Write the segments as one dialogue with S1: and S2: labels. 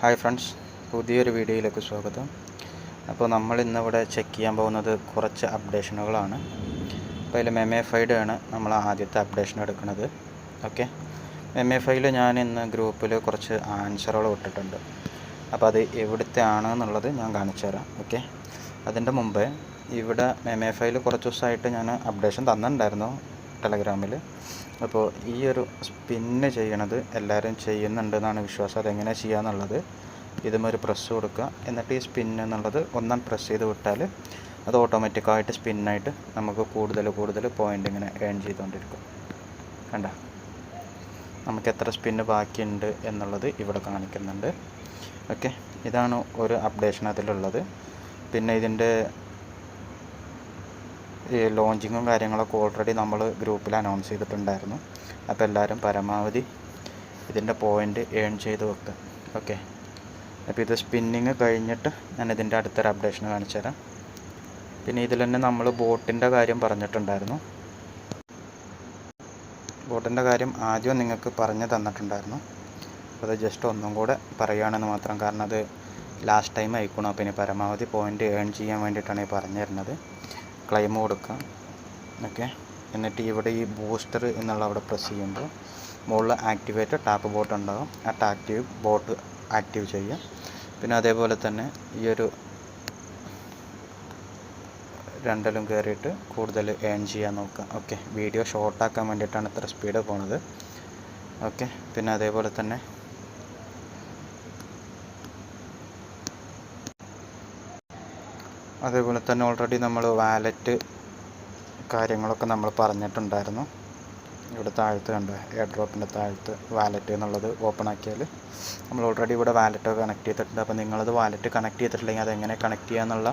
S1: Hi friends, പുതിയൊരു വീഡിയോയിലേക്ക് സ്വാഗതം. അപ്പോൾ നമ്മൾ ഇന്നിവിടെ ചെക്ക് ചെയ്യാൻ പോകുന്നത് കുറച്ച് അപ്ഡേഷനുകളാണ്. അപ്പോൾ അതിൽ MEMA5 ആണ് നമ്മൾ ആദ്യത്തെ അപ്ഡേഷൻ എടുക്കുന്നത്. ഓക്കെ, MEMA5 ഞാൻ ഇന്ന് ഗ്രൂപ്പിൽ കുറച്ച് ആൻസറുകൾ വിട്ടിട്ടുണ്ട്. അപ്പോൾ അത് എവിടുത്തെ ആണെന്നുള്ളത് ഞാൻ കാണിച്ചു തരാം. ഓക്കെ, അതിൻ്റെ മുമ്പേ ഇവിടെ MEMA5 കുറച്ച് ദിവസമായിട്ട് ഞാൻ അപ്ഡേഷൻ തന്നിട്ടുണ്ടായിരുന്നു ടെലഗ്രാമിൽ. അപ്പോൾ ഈ ഒരു സ്പിന്ന് ചെയ്യണത് എല്ലാവരും ചെയ്യുന്നുണ്ടെന്നാണ് വിശ്വാസം. അതെങ്ങനെ ചെയ്യാന്നുള്ളത്, ഇതുമൊരു പ്രസ് കൊടുക്കുക, എന്നിട്ട് ഈ സ്പിന്ന് എന്നുള്ളത് ഒന്നാം പ്രസ് ചെയ്ത് വിട്ടാൽ അത് ഓട്ടോമാറ്റിക്കായിട്ട് സ്പിന്നായിട്ട് നമുക്ക് കൂടുതൽ പോയിൻ്റ് ഇങ്ങനെ ഏൺ ചെയ്തുകൊണ്ടിരിക്കും. കണ്ട, നമുക്ക് എത്ര സ്പിന്ന് ബാക്കിയുണ്ട് എന്നുള്ളത് ഇവിടെ കാണിക്കുന്നുണ്ട്. ഓക്കെ, ഇതാണ് ഒരു അപ്ഡേഷൻ അതിലുള്ളത്. പിന്നെ ഇതിൻ്റെ ഈ ലോഞ്ചിങ്ങും കാര്യങ്ങളൊക്കെ ഓൾറെഡി നമ്മൾ ഗ്രൂപ്പിൽ അനൗൺസ് ചെയ്തിട്ടുണ്ടായിരുന്നു. അപ്പോൾ എല്ലാവരും പരമാവധി ഇതിൻ്റെ പോയിൻ്റ് ഏൺ ചെയ്ത് വെക്കുക. ഓക്കെ, അപ്പോൾ ഇത് സ്പിന്നിങ് കഴിഞ്ഞിട്ട് ഞാൻ ഇതിൻ്റെ അടുത്തൊരു അപ്ഡേഷൻ കാണിച്ചു തരാം. പിന്നെ ഇതിൽ തന്നെ നമ്മൾ ബോട്ടിൻ്റെ കാര്യം പറഞ്ഞിട്ടുണ്ടായിരുന്നു. ബോട്ടിൻ്റെ കാര്യം ആദ്യം നിങ്ങൾക്ക് പറഞ്ഞു തന്നിട്ടുണ്ടായിരുന്നു. അപ്പോൾ അത് ജസ്റ്റ് ഒന്നും കൂടെ പറയുകയാണെന്ന് മാത്രം, കാരണം അത് ലാസ്റ്റ് ടൈം ആയിക്കണം. അപ്പോൾ ഇനി പരമാവധി പോയിൻ്റ് ഏൺ ചെയ്യാൻ വേണ്ടിയിട്ടാണ് ഈ പറഞ്ഞു തരുന്നത്. ക്ലെയിം കൊടുക്കുക. ഓക്കെ, എന്നിട്ട് ഇവിടെ ഈ ബൂസ്റ്റർ എന്നുള്ള അവിടെ പ്രസ് ചെയ്യുമ്പോൾ മുകളിൽ ആക്ടിവേറ്റ് ടാപ്പ് ബോട്ട് ഉണ്ടാകും. ആ ടാക്റ്റീവ് ബോട്ട് ആക്റ്റീവ് ചെയ്യുക. പിന്നെ അതേപോലെ തന്നെ ഈ ഒരു രണ്ടിലും കയറിയിട്ട് കൂടുതൽ ഏൺ ചെയ്യാൻ നോക്കുക. ഓക്കെ, വീഡിയോ ഷോർട്ടാക്കാൻ വേണ്ടിയിട്ടാണ് ഇത്ര സ്പീഡ് പോണത്. ഓക്കെ, പിന്നെ അതേപോലെ തന്നെ ഓൾറെഡി നമ്മൾ വാലറ്റ് കാര്യങ്ങളൊക്കെ നമ്മൾ പറഞ്ഞിട്ടുണ്ടായിരുന്നു. ഇവിടെ താഴത്ത് കണ്ട എയർ ഡ്രോപ്പിൻ്റെ താഴത്ത് വാലറ്റ് എന്നുള്ളത് ഓപ്പൺ ആക്കിയാൽ നമ്മൾ ഓൾറെഡി ഇവിടെ വാലറ്റ് കണക്ട് ചെയ്തിട്ടുണ്ട്. അപ്പോൾ നിങ്ങളത് വാലറ്റ് കണക്ട് ചെയ്തിട്ടില്ലെങ്കിൽ അതെങ്ങനെ കണക്ട് ചെയ്യുക എന്നുള്ള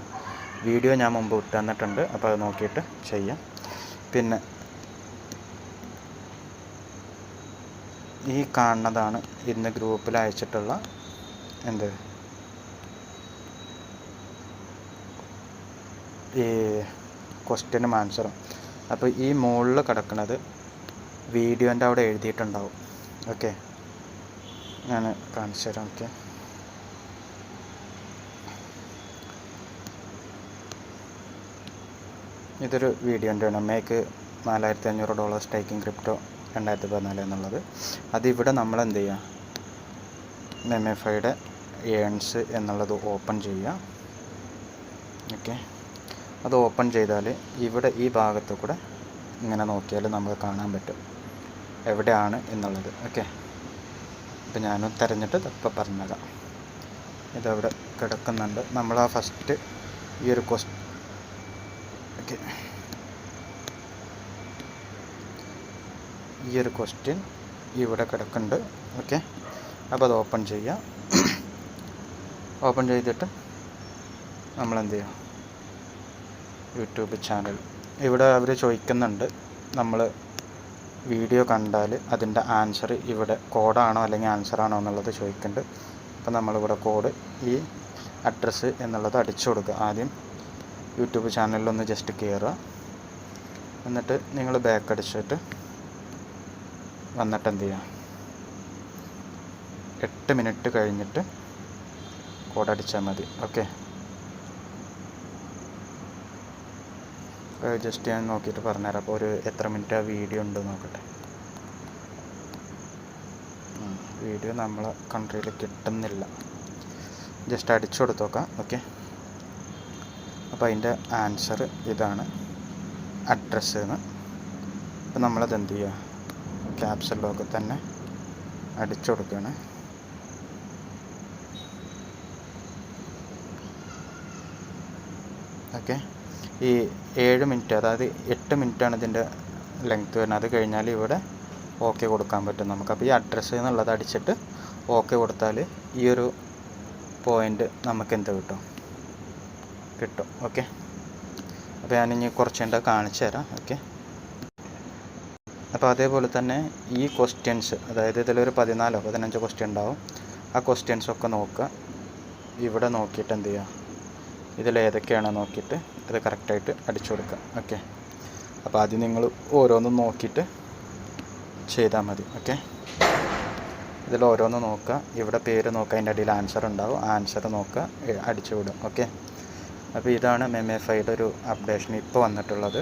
S1: വീഡിയോ ഞാൻ മുമ്പ് ഇട്ട് തന്നിട്ടുണ്ട്. അപ്പോൾ അത് നോക്കിയിട്ട് ചെയ്യാം. പിന്നെ ഈ കാണുന്നതാണ് ഇന്ന് ഗ്രൂപ്പിൽ അയച്ചിട്ടുള്ള ഈ ക്വസ്റ്റ്യനും ആൻസറും. അപ്പോൾ ഈ മുകളിൽ കിടക്കുന്നത് വീഡിയോൻ്റെ അവിടെ എഴുതിയിട്ടുണ്ടാവും. ഓക്കെ, ഞാൻ കാണിച്ചു തരാം. ഓക്കെ, ഇതൊരു വീഡിയോൻ്റെ ആണ്. മേക്ക് $4500 സ്റ്റേക്കിംഗ് ക്രിപ്റ്റോ 2014 എന്നുള്ളത്. അതിവിടെ നമ്മൾ എന്ത് ചെയ്യുക, MEMA5 ഏൺസ് എന്നുള്ളത് ഓപ്പൺ ചെയ്യുക. ഓക്കെ, അത് ഓപ്പൺ ചെയ്താൽ ഇവിടെ ഈ ഭാഗത്ത് കൂടെ ഇങ്ങനെ നോക്കിയാൽ നമുക്ക് കാണാൻ പറ്റും എവിടെയാണ് എന്നുള്ളത്. ഓക്കെ, അപ്പോൾ ഞാനും തിരഞ്ഞിട്ട് ഇപ്പം പറഞ്ഞുതരാം. ഇതവിടെ കിടക്കുന്നുണ്ട്. നമ്മൾ ആ ഫസ്റ്റ് ഈ ഒരു ഓക്കെ, ഈ ഒരു ക്വസ്റ്റ്യൻ ഇവിടെ കിടക്കുന്നുണ്ട്. ഓക്കെ, അപ്പോൾ അത് ഓപ്പൺ ചെയ്യുക. ഓപ്പൺ ചെയ്തിട്ട് നമ്മൾ എന്ത് ചെയ്യുക, യൂട്യൂബ് ചാനൽ ഇവിടെ അവർ ചോദിക്കുന്നുണ്ട്. നമ്മൾ വീഡിയോ കണ്ടാൽ അതിൻ്റെ ആൻസർ ഇവിടെ കോഡാണോ അല്ലെങ്കിൽ ആൻസറാണോ എന്നുള്ളത് ചോദിക്കുന്നുണ്ട്. അപ്പോൾ നമ്മളിവിടെ കോഡ് ഈ അഡ്രസ്സ് എന്നുള്ളത് അടിച്ചു കൊടുക്കുക. ആദ്യം യൂട്യൂബ് ചാനലിലൊന്ന് ജസ്റ്റ് കയറുക. എന്നിട്ട് നിങ്ങൾ ബാക്ക് അടിച്ചിട്ട് വന്നിട്ട് എന്ത് ചെയ്യുക, 8 മിനിറ്റ് കഴിഞ്ഞിട്ട് കോഡ് അടിച്ചാൽ മതി. ഓക്കെ, ജസ്റ്റ് ഞാൻ നോക്കിയിട്ട് പറഞ്ഞുതരാം. അപ്പോൾ ഒരു എത്ര മിനിറ്റ് ആ വീഡിയോ ഉണ്ട് നോക്കട്ടെ. വീഡിയോ നമ്മളെ കൺട്രിയിൽ കിട്ടുന്നില്ല. ജസ്റ്റ് അടിച്ചു കൊടുത്ത് നോക്കാം. ഓക്കെ, അപ്പോൾ അതിൻ്റെ ആൻസർ ഇതാണ്, അഡ്രസ്സ് എന്ന്. അപ്പോൾ നമ്മളത് എന്ത് ചെയ്യുക, ക്യാപ്സൽ ലോക്ക് തന്നെ അടിച്ചു കൊടുക്കുകയാണ്. ഓക്കെ, ഈ 7 മിനിറ്റ്, അതായത് 8 മിനിറ്റാണ് ഇതിൻ്റെ ലെങ്ത്ത് വരുന്നത്. അത് കഴിഞ്ഞാൽ ഇവിടെ ഓക്കെ കൊടുക്കാൻ പറ്റും നമുക്ക്. അപ്പോൾ ഈ അഡ്രസ്സ് എന്നുള്ളത് അടിച്ചിട്ട് ഓക്കെ കൊടുത്താൽ ഈ ഒരു പോയിൻ്റ് നമുക്ക് എന്ത് കിട്ടും. ഓക്കെ, അപ്പോൾ ഞാനിനി കുറച്ചുകൊണ്ട് കാണിച്ചു തരാം. ഓക്കെ, അപ്പോൾ അതേപോലെ തന്നെ ഈ ക്വസ്റ്റ്യൻസ്, അതായത് ഇതിലൊരു 14-15 ക്വസ്റ്റ്യൻ ഉണ്ടാവും. ആ ക്വസ്റ്റ്യൻസൊക്കെ നോക്കുക. ഇവിടെ നോക്കിയിട്ട് എന്ത് ചെയ്യുക, ഇതിലേതൊക്കെയാണോ നോക്കിയിട്ട് അത് കറക്റ്റായിട്ട് അടിച്ചു കൊടുക്കുക. ഓക്കെ, അപ്പോൾ ആദ്യം നിങ്ങൾ ഓരോന്നും നോക്കിയിട്ട് ചെയ്താൽ മതി. ഓക്കെ, ഇതിൽ ഓരോന്ന് നോക്കുക, ഇവിടെ പേര് നോക്കുക, അതിൻ്റെ അടിയിൽ ആൻസർ ഉണ്ടാവും, ആൻസർ നോക്കുക, അടിച്ചു വിടും. ഓക്കെ, അപ്പോൾ ഇതാണ് MEMA5യുടെ ഒരു അപ്ഡേഷൻ ഇപ്പോൾ വന്നിട്ടുള്ളത്.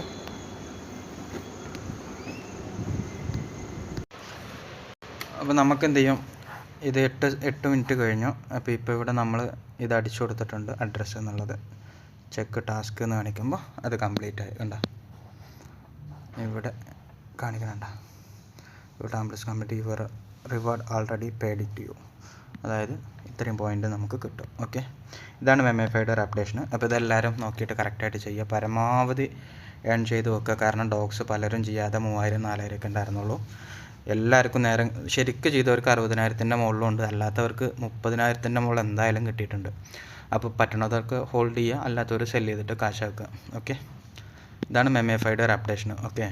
S1: അപ്പോൾ നമുക്ക് എന്ത് ചെയ്യും, ഇത് 8 മിനിറ്റ് കഴിഞ്ഞു. അപ്പോൾ ഇപ്പോൾ ഇവിടെ നമ്മൾ ഇത് അടിച്ചു കൊടുത്തിട്ടുണ്ട്, അഡ്രസ്സ് എന്നുള്ളത്. ചെക്ക് ടാസ്ക് എന്ന് കാണിക്കുമ്പോൾ അത് കംപ്ലീറ്റ് ആയി. കണ്ട ഇവിടെ കാണിക്കണ്ട, ഇവിടെ ആംപ്ലസ് complete your reward already paid it you, അതായത് ഇത്രയും പോയിൻ്റ് നമുക്ക് കിട്ടും. ഓക്കെ, ഇതാണ് MEMA5യുടെ ഒരു അപ്ഡേഷൻ. അപ്പോൾ ഇതെല്ലാവരും നോക്കിയിട്ട് കറക്റ്റായിട്ട് ചെയ്യുക, പരമാവധി ഏൺ ചെയ്ത് വെക്കുക. കാരണം ഡോഗ്സ് പലരും ചെയ്യാതെ 3000 4000 ഒക്കെ ഉണ്ടായിരുന്നുള്ളൂ. എല്ലാവർക്കും നേരം ശരിക്കും ചെയ്തവർക്ക് 60,000-ൻ്റെ മുകളിലുണ്ട്, അല്ലാത്തവർക്ക് 30,000-ൻ്റെ മുകളിൽ എന്തായാലും കിട്ടിയിട്ടുണ്ട്. അപ്പോൾ പറ്റണവർക്ക് ഹോൾഡ് ചെയ്യുക, അല്ലാത്തവർ സെല് ചെയ്തിട്ട് കാശാക്കുക. ഓക്കെ, ഇതാണ് MEMA5യുടെ ഒരു അപ്ഡേഷൻ. ഓക്കെ.